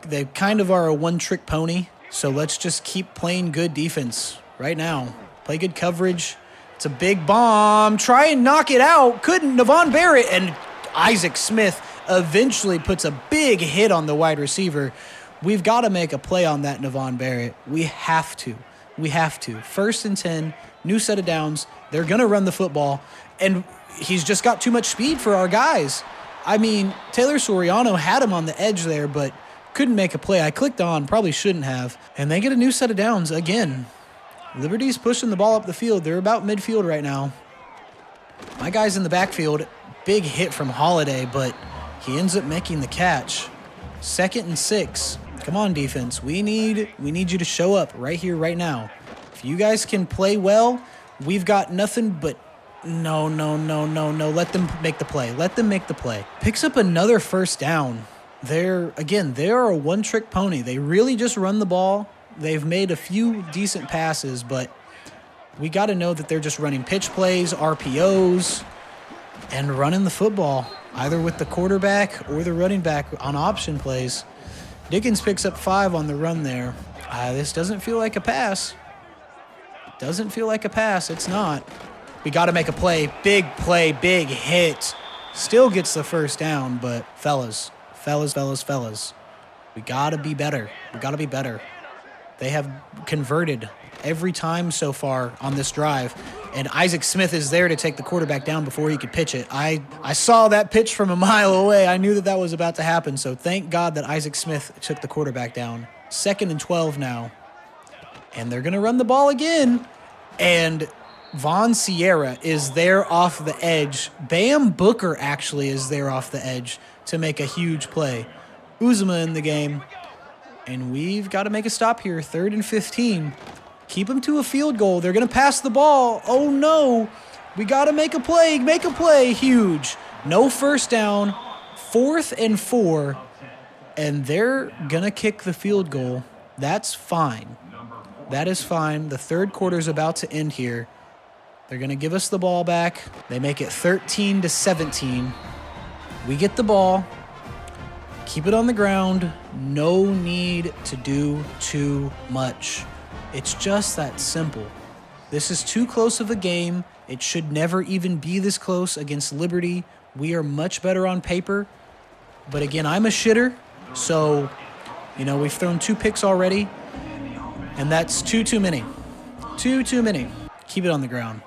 S1: They kind of are a one-trick pony, so let's just keep playing good defense right now. Play good coverage. It's a big bomb. Try and knock it out. Couldn't. Navon Barrett and Isaac Smith eventually puts a big hit on the wide receiver. We've got to make a play on that Navon Barrett. We have to. 1st and 10, new set of downs. They're going to run the football, and he's just got too much speed for our guys. I mean, Taylor Soriano had him on the edge there, but couldn't make a play. I clicked on, probably shouldn't have, and they get a new set of downs again. Liberty's pushing the ball up the field. They're about midfield right now. My guy's in the backfield. Big hit from Holiday, but he ends up making the catch. 2nd and 6. Come on, defense. We need you to show up right here, right now. If you guys can play well, we've got nothing but no. Let them make the play. Picks up another 1st down. They're a one-trick pony. They really just run the ball. They've made a few decent passes, but we got to know that they're just running pitch plays, RPOs, and running the football, either with the quarterback or the running back on option plays. Dickens picks up 5 on the run there. This doesn't feel like a pass. It's not. We got to make a play. Big play, big hit. Still gets the 1st down, but fellas. We got to be better. They have converted every time so far on this drive, and Isaac Smith is there to take the quarterback down before he could pitch it. I saw that pitch from a mile away. I knew that was about to happen, so thank God that Isaac Smith took the quarterback down. 2nd and 12 now, and they're going to run the ball again, and Von Sierra is there off the edge. Bam Booker actually is there off the edge to make a huge play. Uzuma in the game. And we've got to make a stop here. 3rd and 15. Keep them to a field goal. They're going to pass the ball. Oh, no. We got to make a play. Huge. No 1st down. 4th and 4. And they're going to kick the field goal. That's fine. That is fine. The 3rd quarter is about to end here. They're going to give us the ball back. They make it 13-17. We get the ball. Keep it on the ground. No need to do too much. It's just that simple. This is too close of a game. It should never even be this close against Liberty. We are much better on paper. But again, I'm a shitter. So, we've thrown 2 picks already. And that's too many. Too many. Keep it on the ground.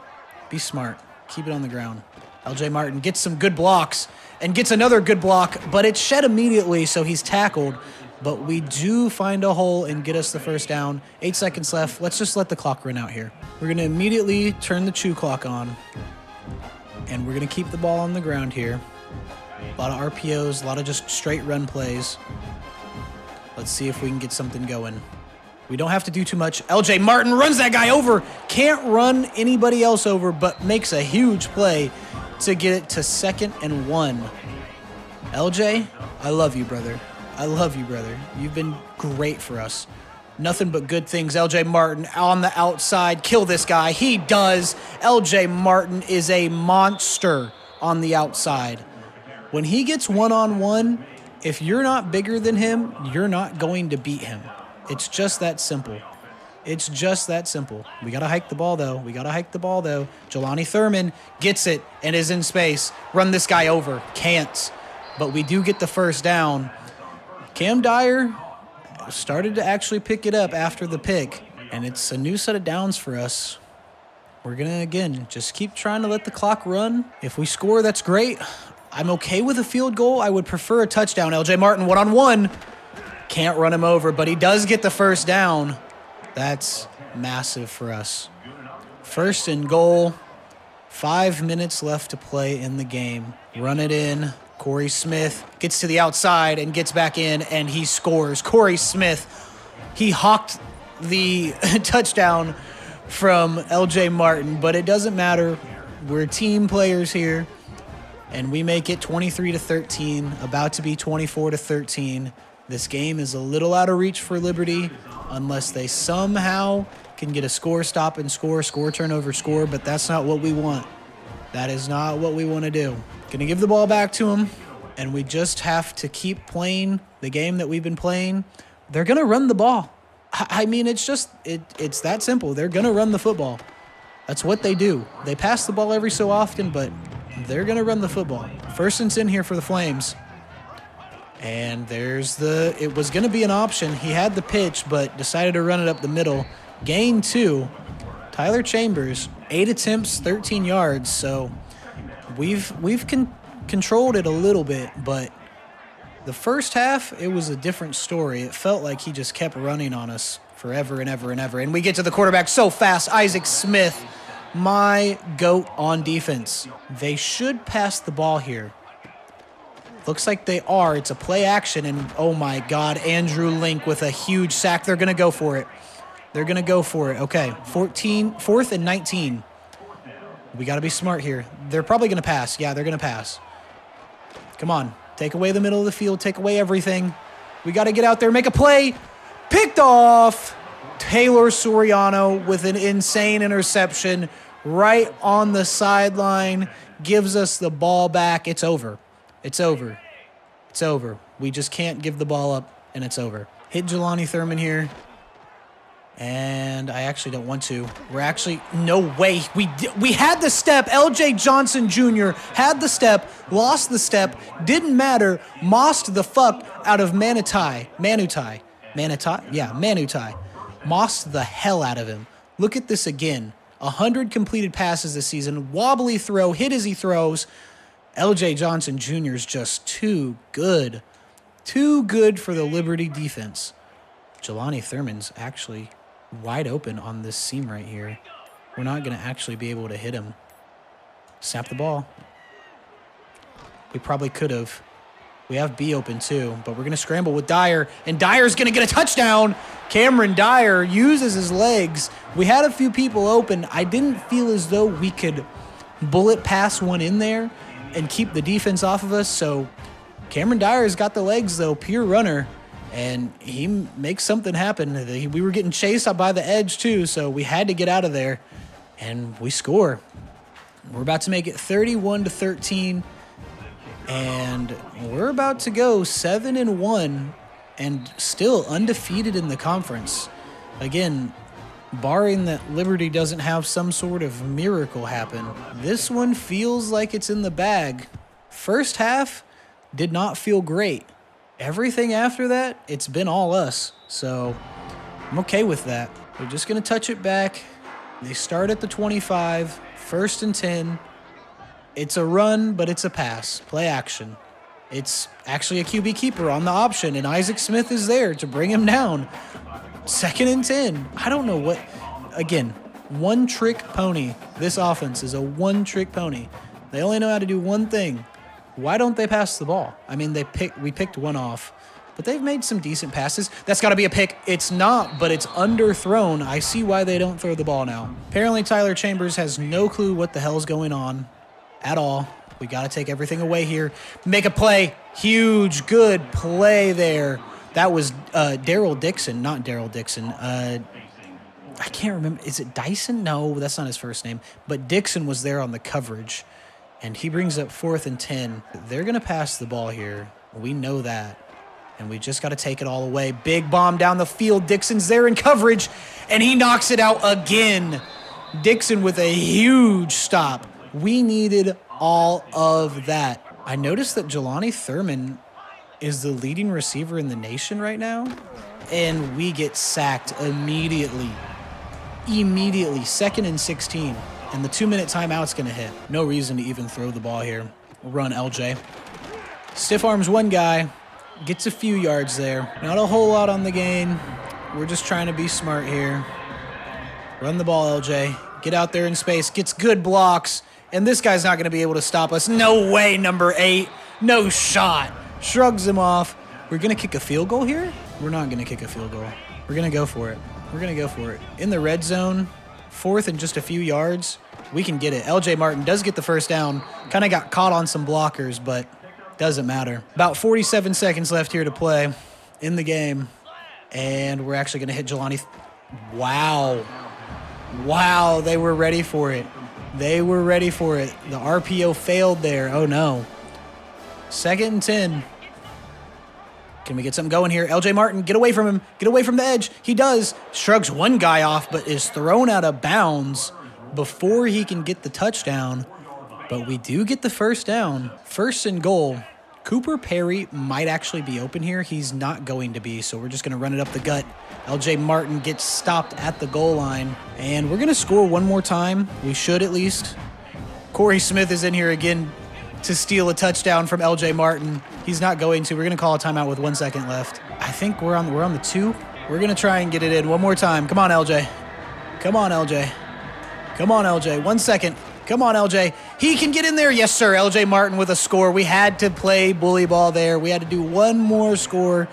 S1: Be smart. Keep it on the ground. LJ Martin gets some good blocks and gets another good block, but it's shed immediately, so he's tackled. But we do find a hole and get us the first down. 8 seconds left. Let's just let the clock run out here. We're going to immediately turn the chew clock on, and we're going to keep the ball on the ground here. A lot of RPOs, a lot of just straight run plays. Let's see if we can get something going. We don't have to do too much. LJ Martin runs that guy over. Can't run anybody else over, but makes a huge play to get it to 2nd and 1. LJ, I love you, brother. I love you, brother. You've been great for us. Nothing but good things. LJ Martin on the outside. Kill this guy. He does. LJ Martin is a monster on the outside. When he gets one-on-one, if you're not bigger than him, you're not going to beat him. It's just that simple. It's just that simple. We got to hike the ball, though. JULANI THURMAN gets it and is in space. Run this guy over. Can't. But we do get the first down. Cam Dyer started to actually pick it up after the pick, and it's a new set of downs for us. We're going to, again, just keep trying to let the clock run. If we score, that's great. I'm okay with a field goal. I would prefer a touchdown. LJ Martin, one-on-one. Can't run him over, but he does get the first down. That's massive for us. 1st and goal. 5 minutes left to play in the game. Run it in. Corey Smith gets to the outside and gets back in, and he scores. Corey Smith, he hawked the touchdown from LJ Martin, but it doesn't matter. We're team players here, and we make it 23-13, about to be 24-13. This game is a little out of reach for Liberty unless they somehow can get a score, stop and score, turnover, score, but that's not what we want. That is not what we want to do. Going to give the ball back to them, and we just have to keep playing the game that we've been playing. They're going to run the ball. I mean, it's that simple. They're going to run the football. That's what they do. They pass the ball every so often, but they're going to run the football. 1st and 10 here for the Flames. And it was going to be an option. He had the pitch, but decided to run it up the middle. Gain 2. Tyler Chambers, 8 attempts, 13 yards. So we've controlled it a little bit, but the first half, it was a different story. It felt like he just kept running on us forever and ever and ever. And we get to the quarterback so fast. Isaac Smith, my GOAT on defense. They should pass the ball here. Looks like they are. It's a play action, and oh my God, Andrew Link with a huge sack. They're going to go for it. Okay, 4th and 19. We got to be smart here. They're probably going to pass. Yeah, they're going to pass. Come on. Take away the middle of the field. Take away everything. We got to get out there, make a play. Picked off. Taylor Soriano with an insane interception right on the sideline. Gives us the ball back. It's over. We just can't give the ball up, and it's over. Hit JULANI THURMAN here. And I actually don't want to. No way. We had the step. LJ Johnson Jr. had the step, lost the step, didn't matter, mossed the fuck out of Manutai. Yeah, Manutai. Mossed the hell out of him. Look at this again. 100 completed passes this season. Wobbly throw, hit as he throws. LJ Johnson Jr. is just too good. Too good for the Liberty defense. JULANI THURMAN's actually wide open on this seam right here. We're not going to actually be able to hit him. Snap the ball. We probably could have. We have B open too, but we're going to scramble with Dyer, and Dyer's going to get a touchdown. Cameron Dyer uses his legs. We had a few people open. I didn't feel as though we could bullet pass one in there and keep the defense off of us, so Cameron Dyer's got the legs, though, pure runner, and he makes something happen. We were getting chased up by the edge, too, so we had to get out of there, and we score. We're about to make it 31-13, and we're about to go 7-1 and still undefeated in the conference. Again, barring that Liberty doesn't have some sort of miracle happen, this one feels like it's in the bag. First half did not feel great. Everything after that, it's been all us. So I'm okay with that. We're just going to touch it back, They start at the 25, 1st and 10. It's a run, but it's a pass. Play action. It's actually a QB keeper on the option, and Isaac Smith is there to bring him down. 2nd and 10. I don't know what. Again, one-trick pony. This offense is a one-trick pony. They only know how to do one thing. Why don't they pass the ball? I mean, we picked one off, but they've made some decent passes. That's got to be a pick. It's not, but it's underthrown. I see why they don't throw the ball now. Apparently, Tyler Chambers has no clue what the hell's going on at all. We got to take everything away here. Make a play. Huge, good play there. That was Daryl Dixon, not Daryl Dixon. I can't remember. Is it Dyson? No, that's not his first name. But Dixon was there on the coverage, and he brings up 4th and 10. They're going to pass the ball here. We know that, and we just got to take it all away. Big bomb down the field. Dixon's there in coverage, and he knocks it out again. Dixon with a huge stop. We needed all of that. I noticed that JULANI THURMAN is the leading receiver in the nation right now, and we get sacked immediately. 2nd and 16, and the 2-minute timeout's going to hit. No reason to even throw the ball here. Run LJ. Stiff arms one guy, gets a few yards there. Not a whole lot on the gain. We're just trying to be smart here. Run the ball, LJ. Get out there in space, gets good blocks, and this guy's not going to be able to stop us. No way, number 8. No shot. Shrugs him off. We're going to kick a field goal here? We're not going to kick a field goal. We're going to go for it. We're going to go for it. In the red zone, 4th and just a few yards, we can get it. LJ Martin does get the first down. Kind of got caught on some blockers, but doesn't matter. About 47 seconds left here to play in the game, and we're actually going to hit JULANI. Wow. Wow, they were ready for it. They were ready for it. The RPO failed there. Oh, no. 2nd and 10. Can we get something going here? LJ Martin, get away from him. Get away from the edge. He does. Shrugs one guy off, but is thrown out of bounds before he can get the touchdown. But we do get the first down. 1st and goal. Cooper Perry might actually be open here. He's not going to be, so we're just going to run it up the gut. LJ Martin gets stopped at the goal line, and we're going to score one more time. We should at least. Corey Smith is in here again to steal a touchdown from LJ Martin. He's not going to. We're going to call a timeout with 1 second left. I think we're on the 2. We're going to try and get it in one more time. Come on, LJ. Come on, LJ. Come on, LJ. 1 second. Come on, LJ. He can get in there. Yes, sir. LJ Martin with a score. We had to play bully ball there. We had to do one more score.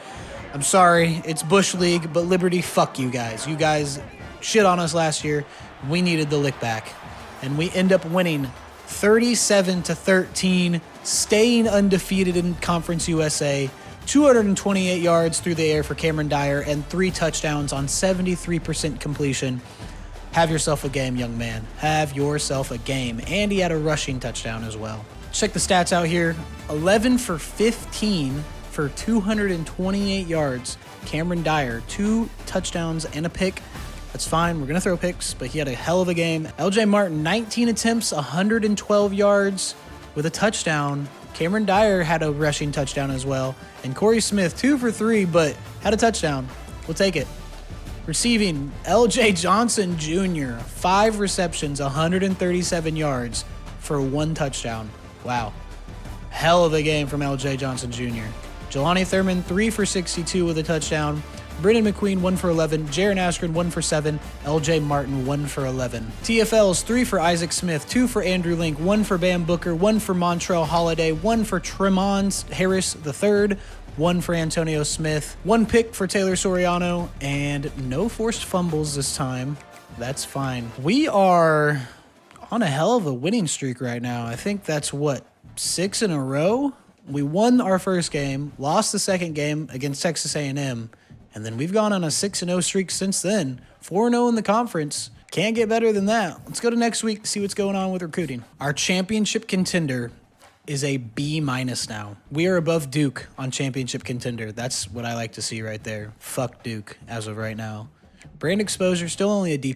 S1: I'm sorry. It's Bush League, but Liberty, fuck you guys. You guys shit on us last year. We needed the lick back. And we end up winning 37-13, staying undefeated in Conference USA. 228 yards through the air for Cameron Dyer and 3 touchdowns on 73% completion. Have yourself a game, young man. Have yourself a game. And he had a rushing touchdown as well. Check the stats out here. 11 for 15 for 228 yards. Cameron Dyer, 2 touchdowns and a pick. That's fine. We're going to throw picks, but he had a hell of a game. LJ Martin, 19 attempts, 112 yards with a touchdown. Cameron Dyer had a rushing touchdown as well. And Corey Smith, 2 for 3, but had a touchdown. We'll take it. Receiving, LJ Johnson Jr., 5 receptions, 137 yards for 1 touchdown. Wow. Hell of a game from LJ Johnson Jr. JULANI THURMAN, 3 for 62 with a touchdown. Brendan McQueen, 1 for 11. Jaron Askren, 1 for 7. LJ Martin, 1 for 11. TFLs, 3 for Isaac Smith, 2 for Andrew Link, 1 for Bam Booker, 1 for Montrell Holiday, 1 for Tremont Harris III, 1 for Antonio Smith, 1 pick for Taylor Soriano, and no forced fumbles this time. That's fine. We are on a hell of a winning streak right now. I think that's, 6 in a row? We won our first game, lost the second game against Texas A&M, and then we've gone on a 6-0 streak since then. 4-0 in the conference. Can't get better than that. Let's go to next week to see what's going on with recruiting. Our championship contender is a B- now. We are above Duke on championship contender. That's what I like to see right there. Fuck Duke as of right now. Brand exposure, still only a D+.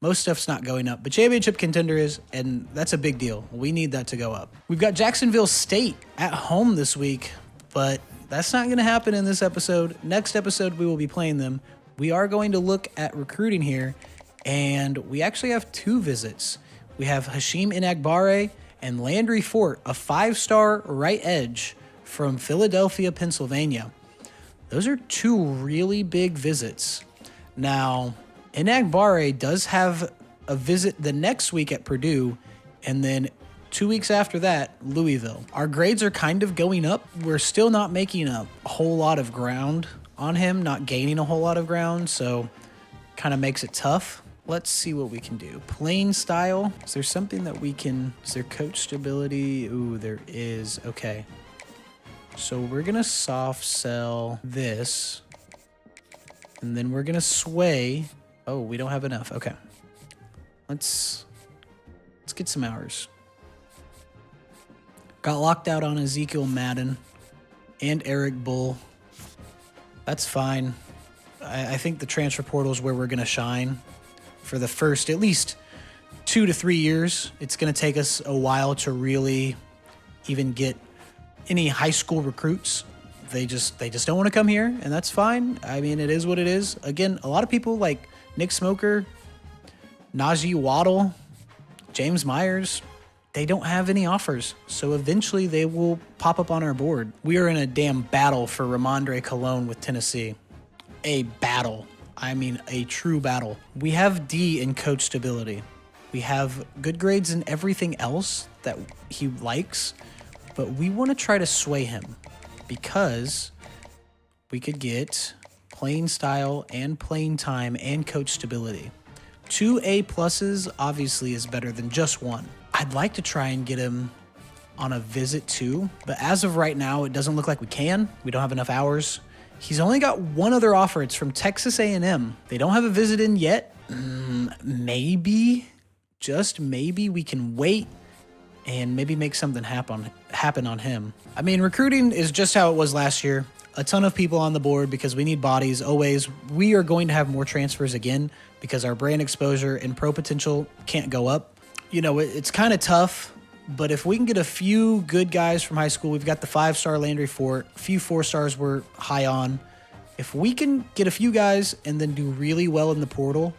S1: Most stuff's not going up, but championship contender is, and that's a big deal. We need that to go up. We've got Jacksonville State at home this week, but that's not going to happen in this episode. Next episode, we will be playing them. We are going to look at recruiting here, And we actually have 2 visits. We have Hashim Inagbare and Landry Fort, a 5-star right edge from Philadelphia, Pennsylvania. Those are 2 really big visits. Now, Inagbare does have a visit the next week at Purdue, and then 2 weeks after that, Louisville. Our grades are kind of going up. We're still not making a whole lot of ground on him, not gaining a whole lot of ground, so kind of makes it tough. Let's see what we can do. Playing style. Is there something that we can... Is there coach stability? Ooh, there is. Okay. So we're going to soft sell this. And then we're going to sway. Oh, we don't have enough. Okay. Let's get some hours. Got locked out on Ezekiel Madden and Eric Bull. That's fine. I think the transfer portal is where we're going to shine. For the first at least 2 to 3 years, it's going to take us a while to really even get any high school recruits. They just don't want to come here, and that's fine. I mean, it is what it is. Again, a lot of people like Nick Smoker, Najee Waddle, James Myers, they don't have any offers. So eventually they will pop up on our board. We are in a damn battle for Ramondre Cologne with Tennessee. A battle. I mean, a true battle. We have D in coach stability. We have good grades in everything else that he likes, but we want to try to sway him because we could get playing style and playing time and coach stability. 2 A pluses obviously is better than just 1. I'd like to try and get him on a visit too, but as of right now, it doesn't look like we can. We don't have enough hours. He's only got 1 other offer. It's from Texas A&M. They don't have a visit in yet. Maybe, just maybe, we can wait and maybe make something happen on him. I mean, recruiting is just how it was last year. A ton of people on the board because we need bodies always. We are going to have more transfers again because our brand exposure and pro potential can't go up. You know, it's kind of tough. But if we can get a few good guys from high school, we've got the 5-star Landry Fort, a few 4-stars we're high on. If we can get a few guys and then do really well in the portal,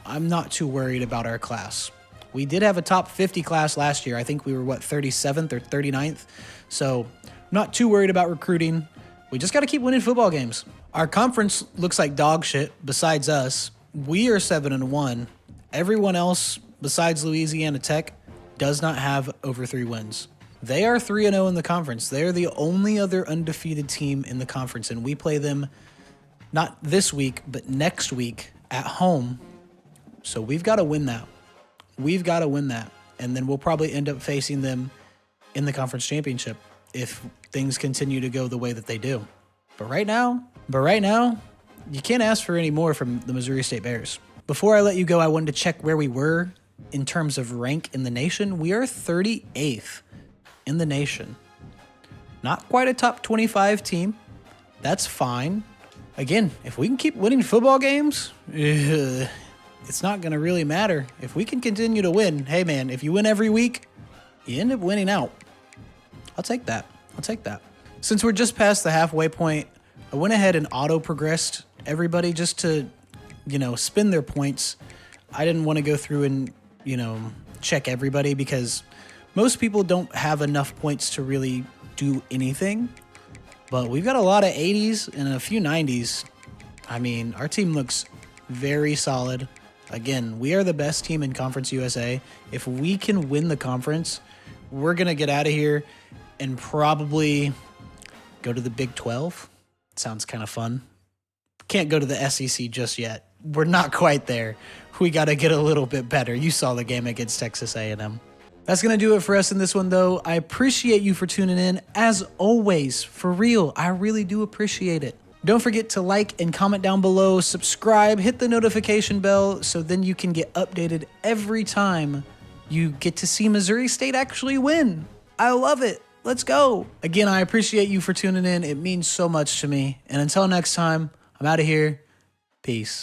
S1: I'm not too worried about our class. We did have a top 50 class last year. I think we were, 37th or 39th. So I'm not too worried about recruiting. We just got to keep winning football games. Our conference looks like dog shit besides us. We are 7-1. Everyone else besides Louisiana Tech does not have over 3 wins. They are 3-0 in the conference. They are the only other undefeated team in the conference, and we play them not this week, but next week at home. So we've got to win that. We've got to win that, and then we'll probably end up facing them in the conference championship if things continue to go the way that they do. But right now, you can't ask for any more from the Missouri State Bears. Before I let you go, I wanted to check where we were in terms of rank in the nation. We are 38th in the nation. Not quite a top 25 team. That's fine. Again, if we can keep winning football games, it's not going to really matter. If we can continue to win, hey man, if you win every week, you end up winning out. I'll take that. Since we're just past the halfway point, I went ahead and auto-progressed everybody just to, spin their points. I didn't want to go through and, check everybody because most people don't have enough points to really do anything. But we've got a lot of 80s and a few 90s. I mean, our team looks very solid. Again, we are the best team in Conference USA. If we can win the conference, we're going to get out of here and probably go to the Big 12. Sounds kind of fun. Can't go to the SEC just yet. We're not quite there. We got to get a little bit better. You saw the game against Texas A&M. That's going to do it for us in this one, though. I appreciate you for tuning in. As always, for real, I really do appreciate it. Don't forget to like and comment down below, subscribe, hit the notification bell so then you can get updated every time you get to see Missouri State actually win. I love it. Let's go. Again, I appreciate you for tuning in. It means so much to me. And until next time, I'm out of here. Peace.